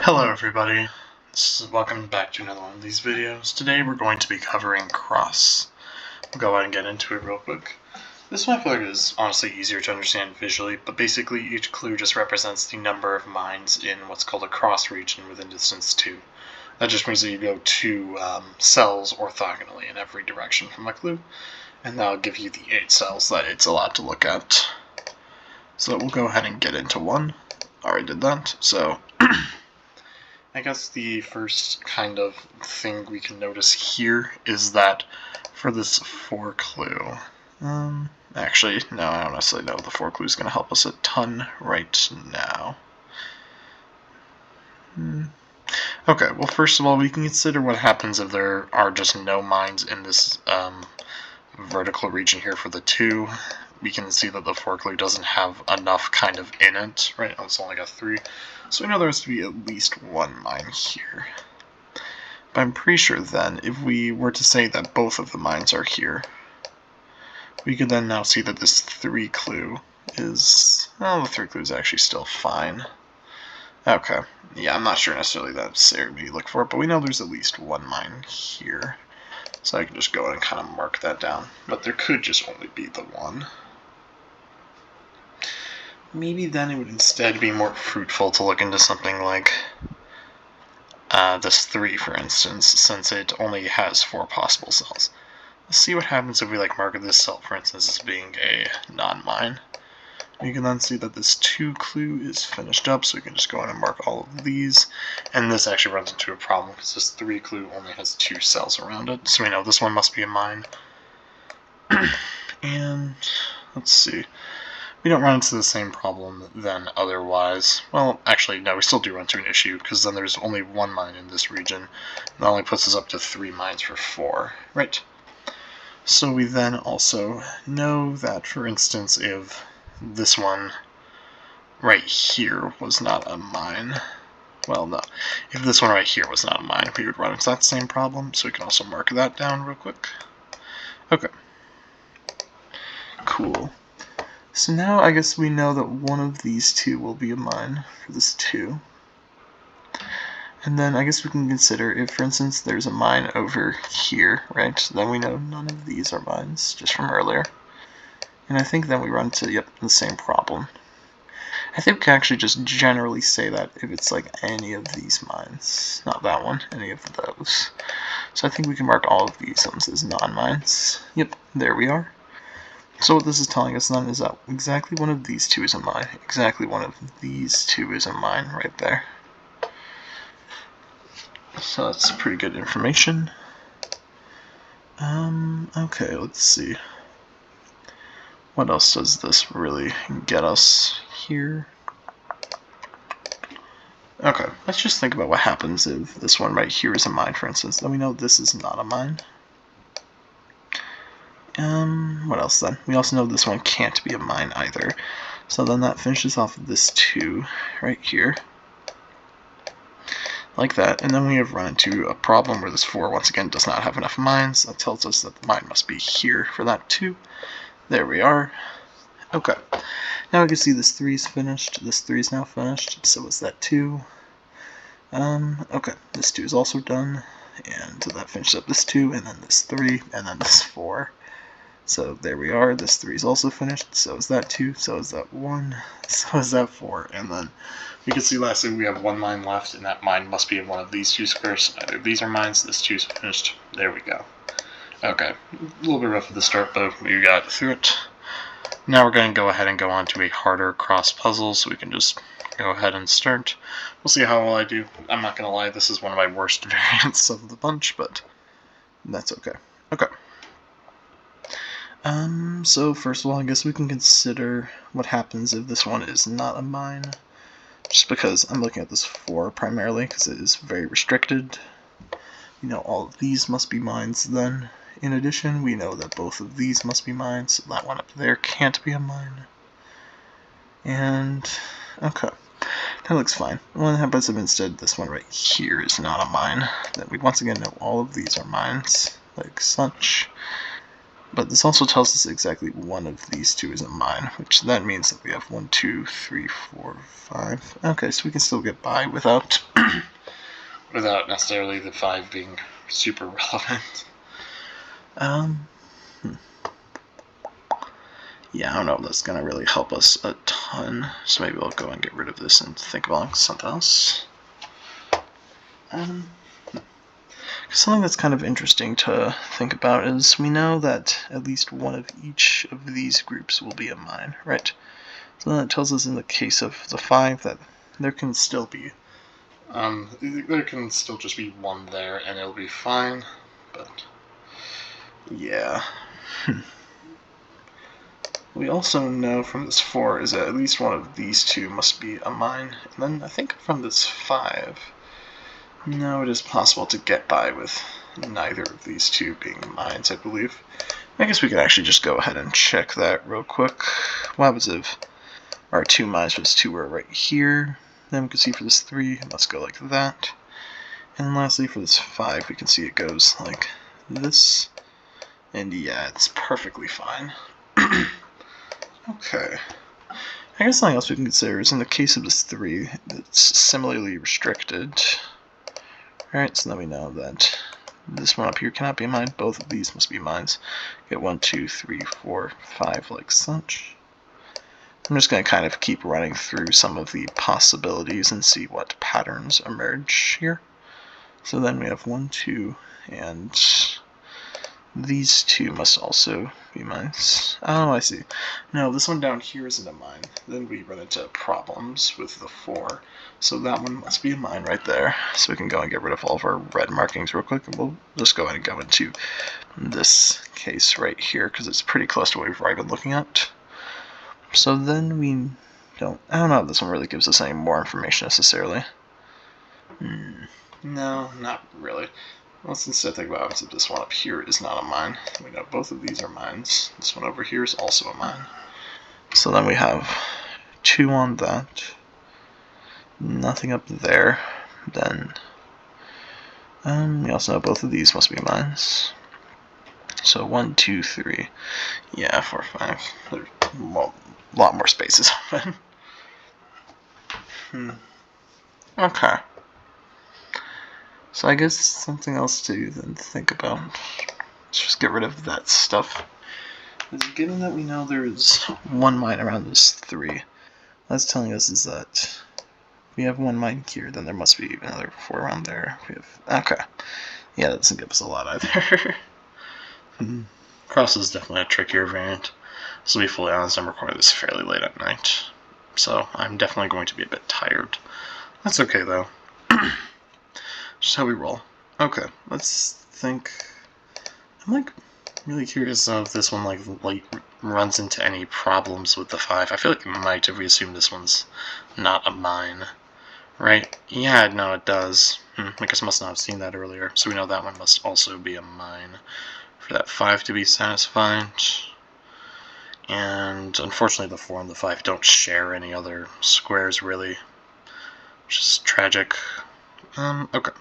Hello everybody, welcome back to another one of these videos. Today we're going to be covering cross. We'll go ahead and get into it real quick. This one I feel like is honestly easier to understand visually, but basically each clue just represents the number of mines in what's called a cross region within distance 2. That just means that you go 2 cells orthogonally in every direction from a clue, and that'll give you the 8 cells that it's allowed to look at. So we'll go ahead and get into one. Already did that, so I guess the first kind of thing we can notice here is that for this 4 clue, actually, no, I don't necessarily know if the 4 clue is going to help us a ton right now. Okay, well, first of all, we can consider what happens if there are just no mines in this vertical region here for the 2. We can see that the 4 clue doesn't have enough kind of in it. Right now it's only got 3. So we know there has to be at least 1 mine here. But I'm pretty sure then, if we were to say that both of the mines are here, we could then now see that this 3 clue is... well, the 3 clue is actually still fine. Okay, yeah, I'm not sure necessarily that's there we look for it, but we know there's at least 1 mine here. So I can just go ahead and kind of mark that down. But there could just only be the 1. Maybe then it would instead be more fruitful to look into something like this 3, for instance, since it only has 4 possible cells. Let's see what happens if we mark this cell, for instance, as being a non-mine. You can then see that this 2 clue is finished up, so we can just go ahead and mark all of these. And this actually runs into a problem because this 3 clue only has 2 cells around it, so we know this one must be a mine. And let's see. We don't run into the same problem then otherwise. Well, actually, no, we still do run into an issue, because then there's only 1 mine in this region. That only puts us up to 3 mines for 4. Right. So we then also know that, for instance, if this one right here was not a mine, well, no, if this one right here was not a mine, we would run into that same problem, so we can also mark that down real quick. Okay. Cool. So now I guess we know that one of these 2 will be a mine for this 2. And then I guess we can consider if, for instance, there's a mine over here, right? So then we know none of these are mines, just from earlier. And I think then we run into, yep, the same problem. I think we can actually just generally say that if it's any of these mines, not that one, any of those. So I think we can mark all of these ones as non-mines. Yep, there we are. So what this is telling us then is that exactly one of these 2 is a mine. Exactly one of these 2 is a mine right there. So that's pretty good information. Okay, let's see. What else does this really get us here? Okay, let's just think about what happens if this one right here is a mine, for instance. Then we know this is not a mine. What else then? We also know this one can't be a mine either. So then that finishes off this 2 right here. Like that. And then we have run into a problem where this 4 once again does not have enough mines. That tells us that the mine must be here for that 2. There we are. Okay. Now we can see this 3 is finished. This 3 is now finished. So is that 2. Okay. This 2 is also done. And that finishes up this 2, and then this 3, and then this 4. So there we are, this 3 is also finished, so is that 2, so is that 1, so is that 4, and then we can see lastly we have 1 mine left, and that mine must be in one of these 2 squares. Either these are mines, this 2 is finished, there we go. Okay, a little bit rough at the start, but we got through it. Now we're going to go ahead and go on to a harder cross puzzle, so we can just go ahead and start. We'll see how well I do. I'm not going to lie, this is one of my worst variants of the bunch, but that's okay. Okay. So first of all, I guess we can consider what happens if this one is not a mine. Just because I'm looking at this 4 primarily, because it is very restricted. You know, all of these must be mines then. In addition, we know that both of these must be mines, so that one up there can't be a mine. And, okay, that looks fine. What happens if instead this one right here is not a mine? Then we once again know all of these are mines, like such. But this also tells us exactly one of these 2 is a mine, which that means that we have 1, 2, 3, 4, 5. Okay, so we can still get by without without necessarily the 5 being super relevant. Yeah, I don't know if that's going to really help us a ton, so maybe I'll go and get rid of this and think about something else. Something that's kind of interesting to think about is we know that at least one of each of these groups will be a mine, right? So that tells us in the case of the 5 that there can still be there can still just be one there and it'll be fine, but yeah. We also know from this 4 is that at least one of these 2 must be a mine, and then I think from this 5, no, it is possible to get by with neither of these 2 being mines, I believe. I guess we could actually just go ahead and check that real quick. What happens if our 2 mines for this 2 were right here? Then we can see for this 3, it must go like that. And lastly, for this 5, we can see it goes like this. And yeah, it's perfectly fine. Okay. I guess something else we can consider is in the case of this 3, it's similarly restricted. Alright, so now we know that this one up here cannot be a mine. Both of these must be mines. Get 1, 2, 3, 4, 5 like such. I'm just going to kind of keep running through some of the possibilities and see what patterns emerge here. So then we have 1, 2, and these 2 must also be mines. Oh, I see. No, this one down here isn't a mine. Then we run into problems with the 4. So that one must be a mine right there. So we can go and get rid of all of our red markings real quick, and we'll just go ahead and go into this case right here, because it's pretty close to what we've already been looking at. So then we don't... I don't know if this one really gives us any more information necessarily. No, not really. Let's instead think about if this one up here is not a mine. We know both of these are mines. This one over here is also a mine. So then we have 2 on that. Nothing up there. Then we also know both of these must be mines. So 1, 2, 3. Yeah, 4, 5. There's a lot more spaces open. Okay. So I guess something else to then think about. Let's just get rid of that stuff. Given that we know there's 1 mine around this 3, what that's telling us is that we have 1 mine here, then there must be another 4 around there. We have okay. Yeah, that doesn't give us a lot either. Cross is definitely a trickier variant. So to be fully honest, I'm recording this fairly late at night, so I'm definitely going to be a bit tired. That's okay though. Just how we roll. Okay, let's think. I'm really curious if this one like runs into any problems with the 5. I feel like it might if we assume this one's not a mine. Right? Yeah, no, it does. I guess I must not have seen that earlier. So we know that one must also be a mine for that 5 to be satisfied. And unfortunately the 4 and the 5 don't share any other squares really, which is tragic. Okay.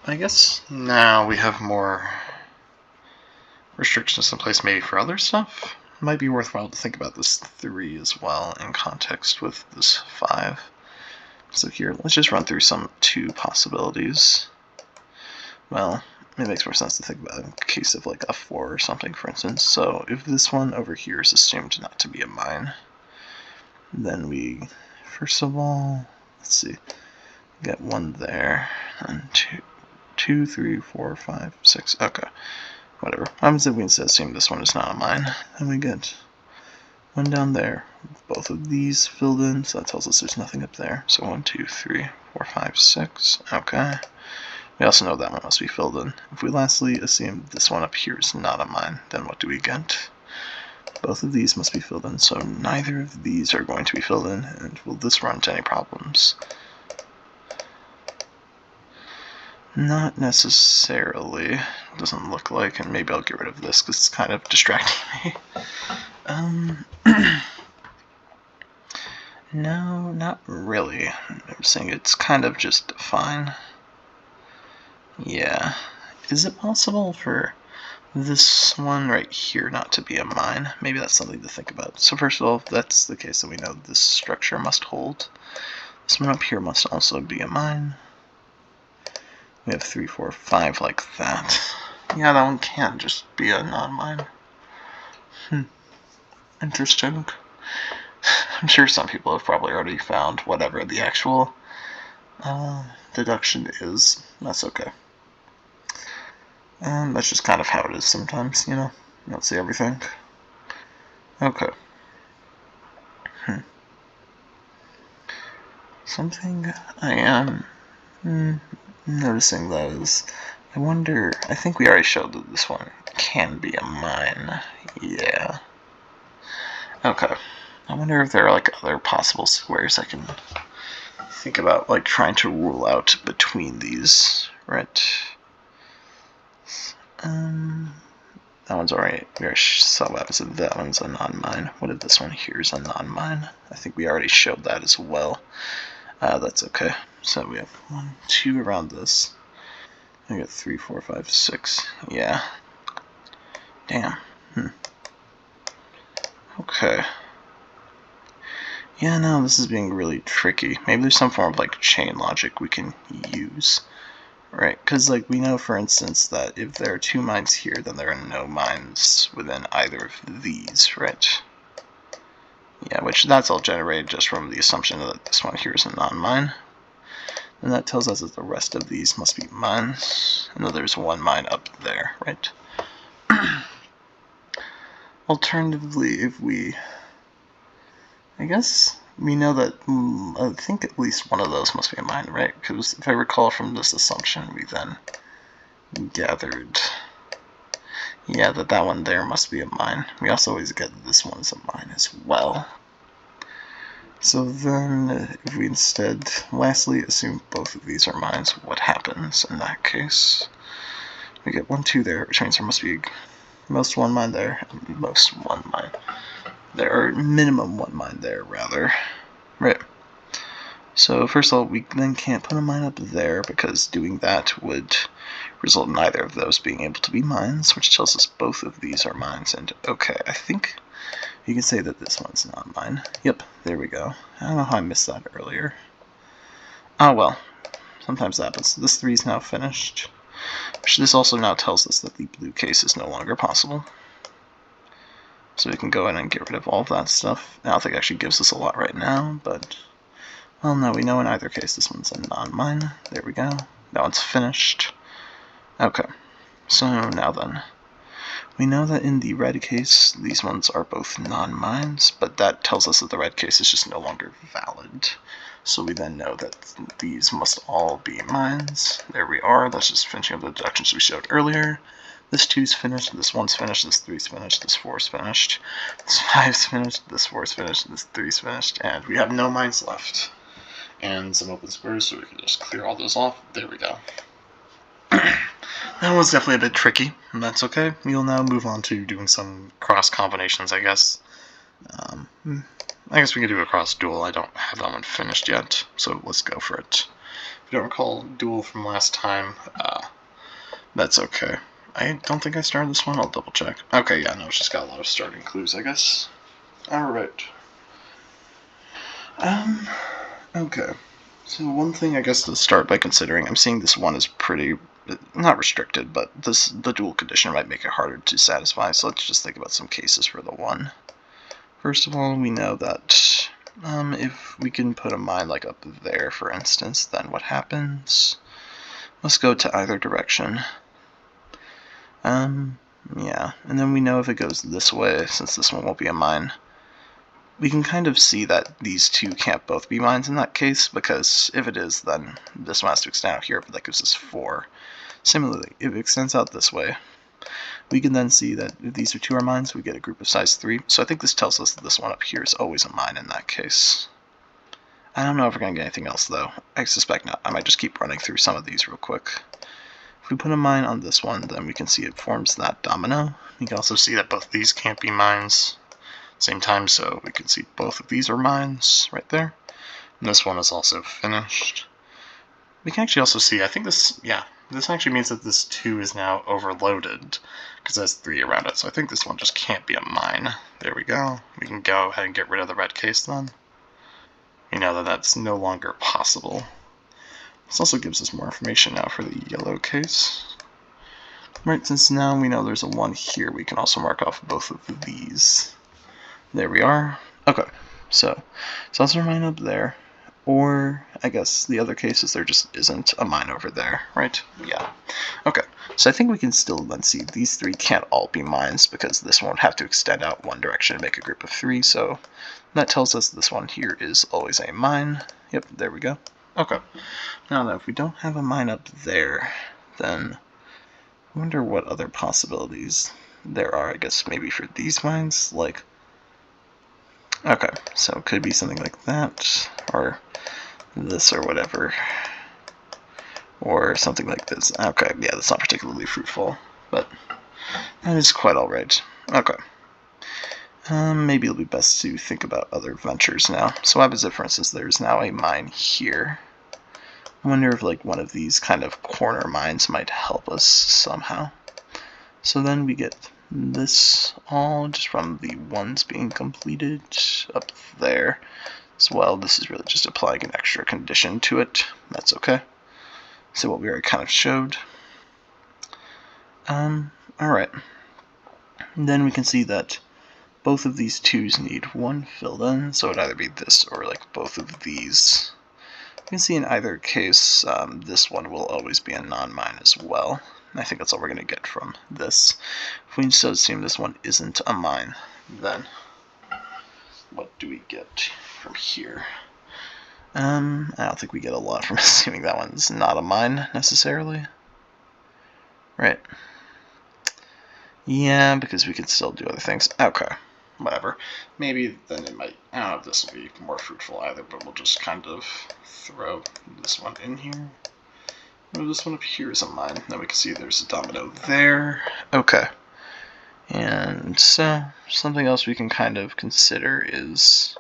I guess now we have more restrictions in place maybe for other stuff. It might be worthwhile to think about this 3 as well in context with this 5. So here, let's just run through some 2 possibilities. Well, it makes more sense to think about in case of like a 4 or something, for instance. So if this one over here is assumed not to be a mine, then we, first of all, let's see, get 1 there, and 2, 3, 4, 5, 6, okay, whatever. What happens if we instead assume this one is not a mine? Then we get 1 down there, both of these filled in, so that tells us there's nothing up there. So 1, 2, 3, 4, 5, 6, okay. We also know that one must be filled in. If we lastly assume this one up here is not a mine, then what do we get? Both of these must be filled in, so neither of these are going to be filled in, and will this run into any problems? Not necessarily. Doesn't look like, and maybe I'll get rid of this because it's kind of distracting me. No, not really. I'm saying it's kind of just fine. Yeah. Is it possible for this one right here not to be a mine? Maybe that's something to think about. So first of all, if that's the case, then we know this structure must hold. This one up here must also be a mine. We have 3, 4, 5 like that. Yeah, that one can just be a non-mine. Interesting. I'm sure some people have probably already found whatever the actual deduction is. That's okay. That's just kind of how it is sometimes, you know? You don't see everything. Okay. Something I am noticing though is, I wonder, I think we already showed that this one can be a mine. Yeah. Okay. I wonder if there are like other possible squares I can think about, like trying to rule out between these, right? That one's alright. We already saw what happens if that one's a non-mine. What if this one here is a non-mine? I think we already showed that as well. That's okay. So we have 1, 2 around this. I got 3, 4, 5, 6. Yeah. Damn. Okay. Yeah, no, this is being really tricky. Maybe there's some form of like chain logic we can use. Right, because like we know, for instance, that if there are 2 mines here, then there are no mines within either of these, right? Yeah, which that's all generated just from the assumption that this one here is a non-mine. And that tells us that the rest of these must be mines. And that there's 1 mine up there, right? Alternatively, if we... I guess we know that, I think at least one of those must be a mine, right? Because if I recall from this assumption, we then gathered... Yeah, that one there must be a mine. We also always get that this one is a mine as well. So then, if we instead, lastly, assume both of these are mines, what happens in that case? We get 1, 2 there, which means there must be most 1 mine there, and most 1 mine there, or minimum 1 mine there, rather. Right. So first of all, we then can't put a mine up there, because doing that would result in either of those being able to be mines, which tells us both of these are mines, and okay, I think you can say that this one's not mine. Yep, there we go. I don't know how I missed that earlier. Oh well, sometimes that happens. This 3 is now finished, which this also now tells us that the blue case is no longer possible. So we can go in and get rid of all of that stuff. I don't think it actually gives us a lot right now, but... Well, no, we know in either case this one's a non-mine. There we go. That one's finished. Okay, so now then. We know that in the red case, these ones are both non-mines, but that tells us that the red case is just no longer valid. So we then know that these must all be mines. There we are. That's just finishing up the deductions we showed earlier. This 2's finished, this 1's finished, this 3's finished, this 4's finished, this 5's finished, this 4's finished, this 3's finished, and we have no mines left. And some open squares, so we can just clear all those off. There we go. That was definitely a bit tricky, and that's okay. We'll now move on to doing some cross combinations, I guess. I guess we can do a cross dual. I don't have that one finished yet, so let's go for it. If you don't recall dual from last time, that's okay. I don't think I started this one. I'll double check. Okay, yeah, no, it's just got a lot of starting clues, I guess. Alright. Okay. So one thing I guess to start by considering, I'm seeing this one is pretty, not restricted, but the dual condition might make it harder to satisfy, so let's just think about some cases for the 1. First of all, we know that if we can put a mine like up there, for instance, then what happens? Let's go to either direction. Yeah, and then we know if it goes this way, since this one won't be a mine, we can kind of see that these 2 can't both be mines in that case, because if it is, then this one has to extend out here, but that gives us 4. Similarly, if it extends out this way, we can then see that if these are 2 are mines, we get a group of size 3. So I think this tells us that this one up here is always a mine in that case. I don't know if we're going to get anything else, though. I suspect not. I might just keep running through some of these real quick. If we put a mine on this one, then we can see it forms that domino. We can also see that both of these can't be mines same time, so we can see both of these are mines right there. And this one is also finished. We can actually also see, I think this, yeah, this actually means that this 2 is now overloaded, because there's 3 around it, so I think this one just can't be a mine. There we go. We can go ahead and get rid of the red case then. we know that that's no longer possible. This also gives us more information now for the yellow case. Right, since now we know there's a 1 here, we can also mark off both of these. There we are. Okay, so also a mine up there. Or, I guess, the other case is there just isn't a mine over there, right? Yeah. Okay, so I think we can still then see these 3 can't all be mines because this won't have to extend out one direction and make a group of 3, so that tells us this one here is always a mine. Yep, there we go. Okay, now if we don't have a mine up there, then I wonder what other possibilities there are, I guess maybe for these mines, like, okay, so it could be something like that, or this or whatever, or something like this. Okay, yeah, that's not particularly fruitful, but that is quite alright. Okay. Maybe it'll be best to think about other ventures now. So what happens if, for instance, there's now a mine here? I wonder if like one of these kind of corner mines might help us somehow. So then we get this all just from the ones being completed up there as well. This is really just applying an extra condition to it. That's okay. So what we already kind of showed. Alright. Then we can see that both of these 2's need 1 filled in, so it'd either be this or like both of these. You can see in either case, this one will always be a non-mine as well. I think that's all we're going to get from this. If we just assume this one isn't a mine, then what do we get from here? I don't think we get a lot from assuming that one's not a mine, necessarily. Right. Yeah, because we can still do other things. Okay. Whatever. Maybe then it might, I don't know if this will be more fruitful either, but we'll just kind of throw this one in here. Move this one up here is a mine. Then we can see there's a domino there. Okay. And so, something else we can kind of consider is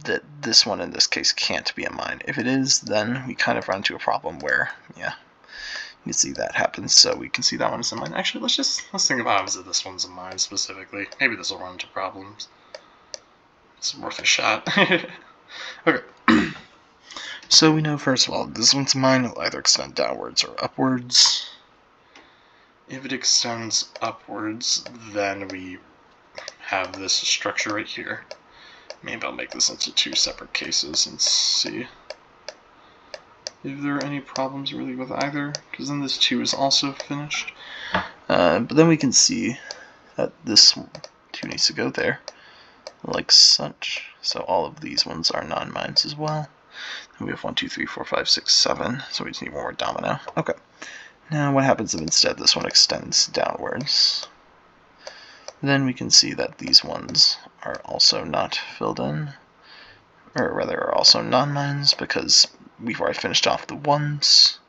that this one in this case can't be a mine. If it is, then we kind of run into a problem where, yeah, you can see that happens, so we can see that one as a mine. Actually, let's think about how this one's a mine specifically. Maybe this will run into problems. It's worth a shot. Okay. So we know, first of all, this one's a mine. It'll either extend downwards or upwards. If it extends upwards, then we have this structure right here. Maybe I'll make this into 2 separate cases and see if there are any problems really with either, because then this 2 is also finished. But then we can see that this 2 needs to go there, like such. So all of these ones are non-mines as well. And we have 1, 2, 3, 4, 5, 6, 7, so we just need one more domino. Okay. Now what happens if instead this one extends downwards? Then we can see that these ones are also not filled in, or rather are also non-mines, because we've already finished off the ones.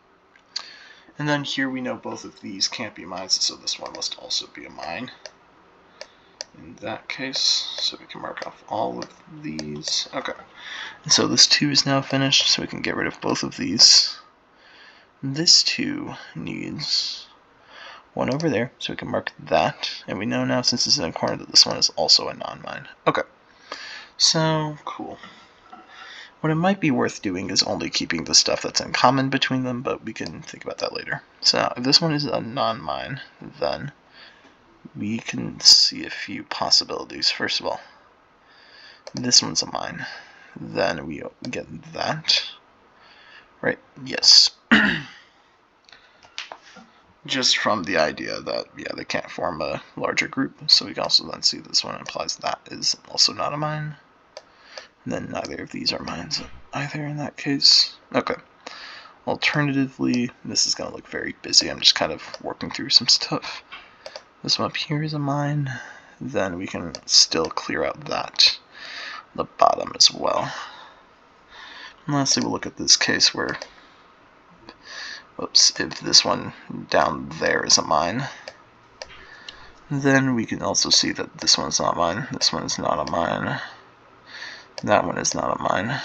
And then here we know both of these can't be mines, so this one must also be a mine in that case. So we can mark off all of these. Okay. And so this 2 is now finished, so we can get rid of both of these. This 2 needs 1 over there, so we can mark that. And we know now, since it's in a corner, that this one is also a non-mine. Okay. So, cool. What it might be worth doing is only keeping the stuff that's in common between them, but we can think about that later. So if this one is a non-mine, then we can see a few possibilities. First of all, this one's a mine. Then we get that. Right, yes. Just from the idea that, yeah, they can't form a larger group. So we can also then see this one implies that is also not a mine. And then neither of these are mines either in that case. Okay. Alternatively, this is going to look very busy. I'm just kind of working through some stuff. This one up here is a mine. Then we can still clear out that, the bottom as well. And lastly, we'll look at this case where, whoops, if this one down there is a mine, then we can also see that this one's not mine, this one is not a mine, that one is not a mine.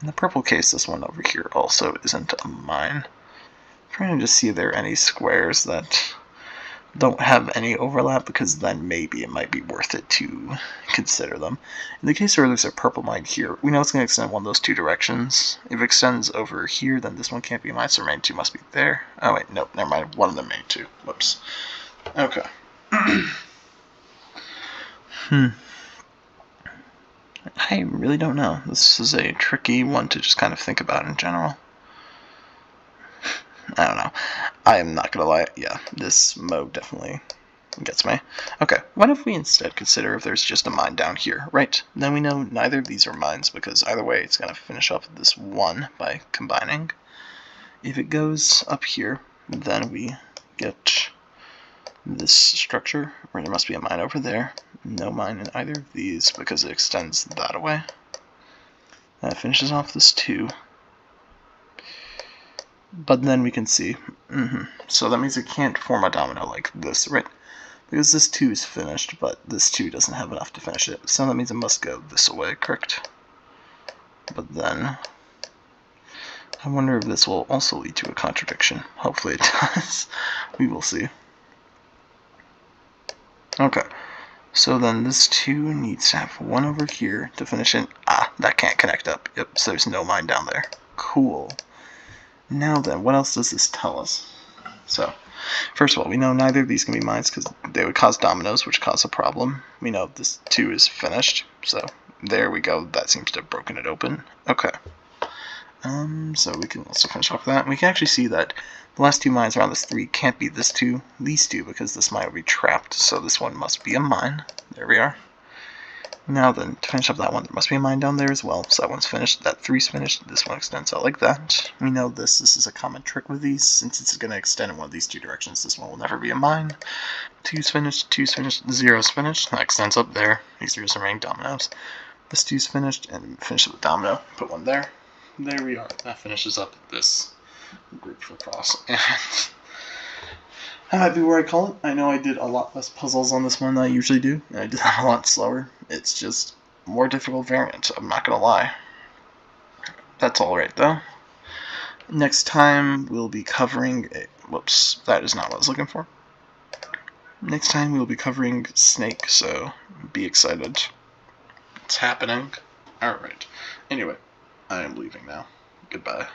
In the purple case, this one over here also isn't a mine. I'm trying to see if there are any squares that don't have any overlap, because then maybe it might be worth it to consider them. In the case where there's a purple mine here, we know it's going to extend one of those two directions. If it extends over here, then this one can't be a mine, so remaining 2 must be there. Oh wait, nope, never mind, one of them made 2. Whoops. Okay. I really don't know. This is a tricky one to just kind of think about in general. I don't know. I am not gonna lie. Yeah, this mode definitely gets me. Okay, what if we instead consider if there's just a mine down here, right? Then we know neither of these are mines, because either way it's gonna finish off this one by combining. If it goes up here, then we get this structure where there must be a mine over there. No mine in either of these because it extends that away. That finishes off this 2. But then we can see, so that means it can't form a domino like this, right? Because this 2 is finished, but this 2 doesn't have enough to finish it. So that means it must go this way, correct? But then, I wonder if this will also lead to a contradiction. Hopefully it does. We will see. Okay, so then this 2 needs to have 1 over here to finish it. Ah, that can't connect up. Yep, so there's no mine down there. Cool. Now then, what else does this tell us? So, first of all, we know neither of these can be mines because they would cause dominoes, which cause a problem. We know this 2 is finished, so there we go. That seems to have broken it open. Okay. So we can also finish off that. And we can actually see that the last 2 mines around this 3 can't be these 2, because this mine would be trapped, so this one must be a mine. There we are. Now then, to finish up that one, there must be a mine down there as well. So that one's finished, that 3's finished, this one extends out like that. We know this is a common trick with these, since it's going to extend in one of these 2 directions, this one will never be a mine. 2's finished, 0's finished, that extends up there, these 0's remaining dominoes. This 2's finished, and finish up with domino, put 1 there. There we are, that finishes up this group for cross. And that might be where I call it. I know I did a lot less puzzles on this one than I usually do, and I did that a lot slower. It's just more difficult variant, I'm not gonna lie. That's alright though. Next time we'll be covering whoops, that is not what I was looking for. Next time we'll be covering Snake, so be excited. It's happening. Alright. Anyway, I am leaving now. Goodbye.